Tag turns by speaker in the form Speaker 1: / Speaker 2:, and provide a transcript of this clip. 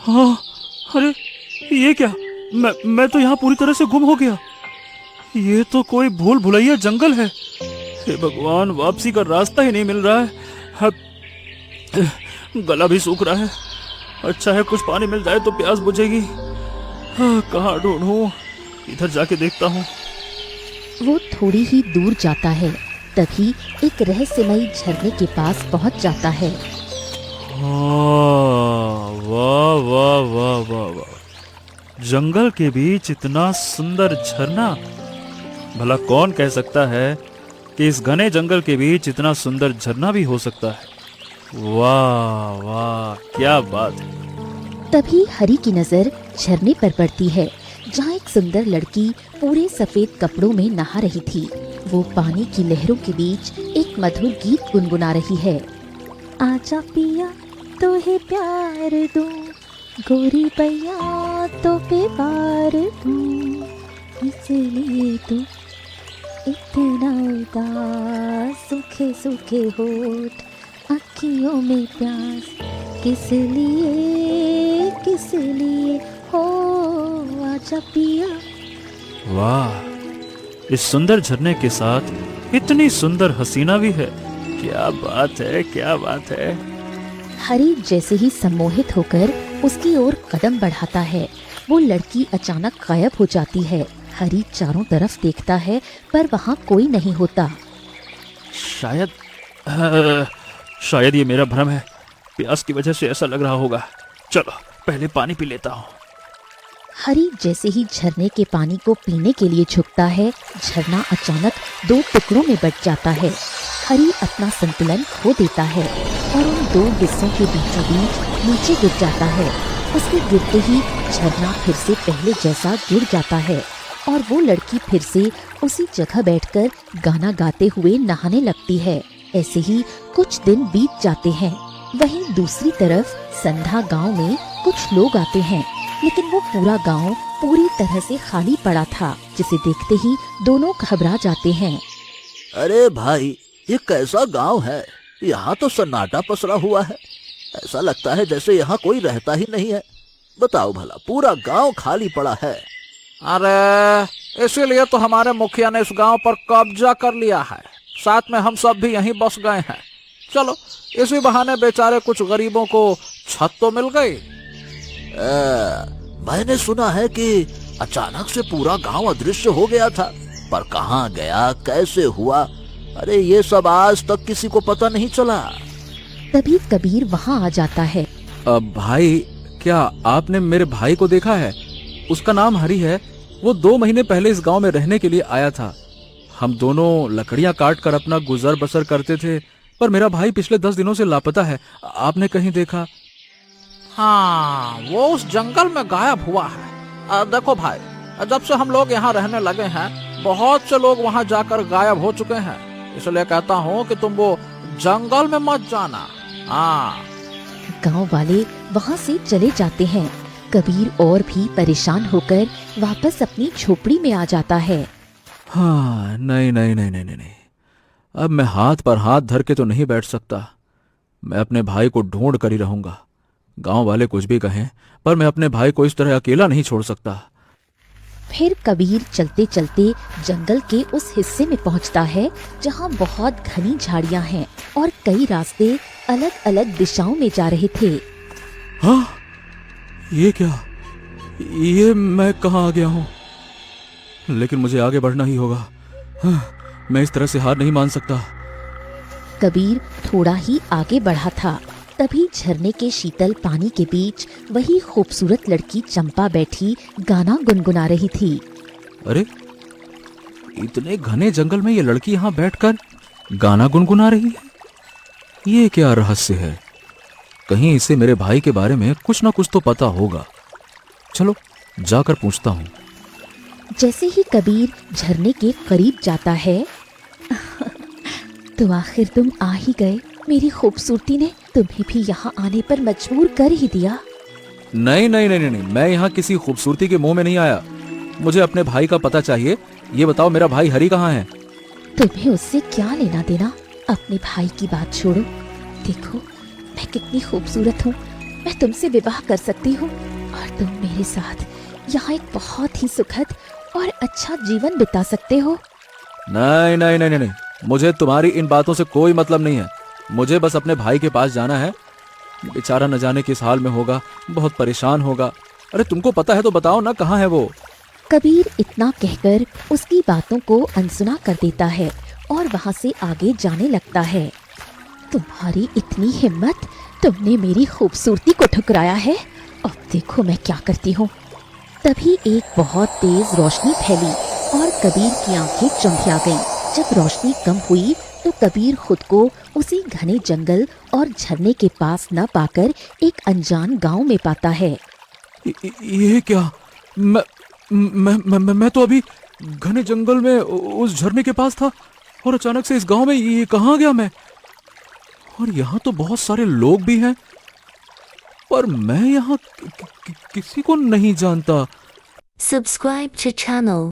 Speaker 1: हाँ, अरे ये क्या? मैं तो यहाँ पूरी तरह से गुम हो गया। ये तो कोई भूल भुलैया जंगल है। हे भगवान, वापसी का रास्ता ही नहीं मिल रहा है। गला भी सूख रहा है। अच्छा है कुछ पानी मिल जाए तो प्यास बुझेगी। कहाँ ढूंढूं? इधर जाके देखता हूँ।
Speaker 2: वो थोड़ी ही दूर जाता है, तभी एक रहस्यमयी झरने के पास पहुंच जाता है।
Speaker 1: वाह वाह वाह वाह वाह! जंगल के बीच इतना सुंदर झरना। भला कौन कह सकता है कि इस घने जंगल के बीच इतना सुंदर झरना भी हो सकता है। वाह वाह, क्या बात है।
Speaker 2: तभी हरी की नजर झरने पर पड़ती है, जहाँ एक सुंदर लड़की पूरे सफेद कपड़ों में नहा रही थी। वो पानी की लहरों के बीच एक मधुर गीत गुनगुना रही है। आजा पिया तो है प्यार दूं, गोरी पैया तो प्यार दूं, इसलिए तो इतना उदास, सूखे सूखे होठ, आँखियों में प्यास, किस लिए हो, आजा पिया।
Speaker 1: वाह, इस सुंदर झरने के साथ इतनी सुंदर हसीना भी है। क्या बात है, क्या बात है।
Speaker 2: हरी जैसे ही सम्मोहित होकर उसकी ओर कदम बढ़ाता है, वो लड़की अचानक गायब हो जाती है। हरी चारों तरफ देखता है पर वहाँ कोई नहीं होता।
Speaker 1: शायद ये मेरा भ्रम है। प्यास की वजह से ऐसा लग रहा होगा। चलो पहले पानी पी लेता हूँ।
Speaker 2: हरी जैसे ही झरने के पानी को पीने के लिए झुकता है, झरना अचानक दो टुकड़ों में बट जाता है। हरी अपना संतुलन खो देता है और उन दो हिस्सों के बीचों बीच नीचे गिर जाता है। उसके गिरते ही झरना फिर से पहले जैसा गिर जाता है और वो लड़की फिर से उसी जगह बैठकर गाना गाते हुए नहाने लगती है। ऐसे ही कुछ दिन बीत जाते हैं। वहीं दूसरी तरफ संधा गांव में कुछ लोग आते हैं, लेकिन वो पूरा गांव पूरी तरह से खाली पड़ा था, जिसे देखते ही दोनों घबरा जाते हैं।
Speaker 3: अरे भाई, ये कैसा गांव है? यहाँ तो सन्नाटा पसरा हुआ है। ऐसा लगता है जैसे यहाँ कोई रहता ही नहीं है। बताओ भला, पूरा गांव खाली पड़ा है।
Speaker 4: अरे इसीलिए तो हमारे मुखिया ने इस गांव पर कब्जा कर लिया है। साथ में हम सब भी यहीं बस गए हैं। चलो इसी बहाने बेचारे कुछ गरीबों को छत तो मिल गई।
Speaker 3: मैंने सुना है कि अचानक से पूरा गांव अदृश्य हो गया था, पर कहाँ गया, कैसे हुआ, अरे ये सब आज तक किसी को पता नहीं चला।
Speaker 2: तभी कबीर वहाँ आ जाता है।
Speaker 5: भाई, क्या आपने मेरे भाई को देखा है? उसका नाम हरी है। वो 2 महीने पहले इस गांव में रहने के लिए आया था। हम दोनों लकड़ियां काट कर अपना गुजर बसर करते थे, पर मेरा भाई पिछले 10 दिनों से लापता है। आपने कहीं देखा?
Speaker 4: हाँ, वो उस जंगल में गायब हुआ है। देखो भाई, जब से हम लोग यहाँ रहने लगे हैं, बहुत से लोग वहाँ जाकर गायब हो चुके हैं। इसलिए कहता हूँ कि तुम वो जंगल में मत जाना। हाँ।
Speaker 2: गांव वाले वहाँ से चले जाते हैं। कबीर और भी परेशान होकर वापस अपनी झोपड़ी में आ जाता है।
Speaker 5: हाँ, नहीं नहीं नहीं नहीं नहीं, अब मैं हाथ पर हाथ धर के तो नहीं बैठ सकता। मैं अपने भाई को ढूंढ कर ही रहूंगा। गांव वाले कुछ भी कहें, पर मैं अपने भाई को इस तरह अकेला नहीं छोड़ सकता।
Speaker 2: फिर कबीर चलते चलते जंगल के उस हिस्से में पहुंचता है जहां बहुत घनी झाड़ियां हैं और कई रास्ते अलग अलग दिशाओं में जा रहे थे।
Speaker 5: हाँ, ये क्या? ये मैं कहाँ आ गया हूँ? लेकिन मुझे आगे बढ़ना ही होगा। हाँ, मैं इस तरह से हार नहीं मान सकता।
Speaker 2: कबीर थोड़ा ही आगे बढ़ा था, तभी झरने के शीतल पानी के बीच वही खूबसूरत लड़की चंपा बैठी गाना गुनगुना रही थी।
Speaker 5: अरे, इतने घने जंगल में ये लड़की यहाँ बैठकर गाना गुनगुना रही है? ये क्या रहस्य है? कहीं इसे मेरे भाई के बारे में कुछ ना कुछ तो पता होगा। चलो जाकर पूछता हूँ।
Speaker 2: जैसे ही कबीर झरने के करीब जाता है, तो आखिर तुम आ ही गए। मेरी खूबसूरती ने तुम्हें भी यहाँ आने पर मजबूर कर ही दिया।
Speaker 5: नहीं नहीं नहीं नहीं, मैं यहाँ किसी खूबसूरती के मुंह में नहीं आया। मुझे अपने भाई का पता चाहिए। ये बताओ, मेरा भाई हरी कहाँ है?
Speaker 2: तुम्हें उससे क्या लेना देना? अपने भाई की बात छोड़ो। देखो मैं कितनी खूबसूरत हूँ, मैं तुमसे विवाह कर सकती हूँ और तुम मेरे साथ यहाँ एक बहुत ही सुखद और अच्छा जीवन बिता सकते हो।
Speaker 5: नहीं नहीं नहीं नहीं नहीं, मुझे तुम्हारी इन बातों से कोई मतलब नहीं है। मुझे बस अपने भाई के पास जाना है। बेचारा न जाने किस हाल में होगा, बहुत परेशान होगा। अरे तुमको पता है तो बताओ ना, कहाँ है वो?
Speaker 2: कबीर इतना कहकर उसकी बातों को अनसुना कर देता है और वहाँ से आगे जाने लगता है। तुम्हारी इतनी हिम्मत, तुमने मेरी खूबसूरती को ठुकराया है। अब देखो मैं क्या करती हूँ। तभी एक बहुत तेज रोशनी फैली और कबीर की आंखें चौंधिया गईं। जब रोशनी कम हुई तो कबीर खुद को उसी घने जंगल और झरने के पास न पाकर एक अनजान गांव में पाता है।
Speaker 5: ये क्या? मैं तो अभी घने जंगल में उस झरने के पास था और अचानक से इस गांव में ये कहाँ गया मैं? और यहाँ तो बहुत सारे लोग भी हैं, पर मैं यहाँ किसी को नहीं जानता।
Speaker 6: Subscribe to channel.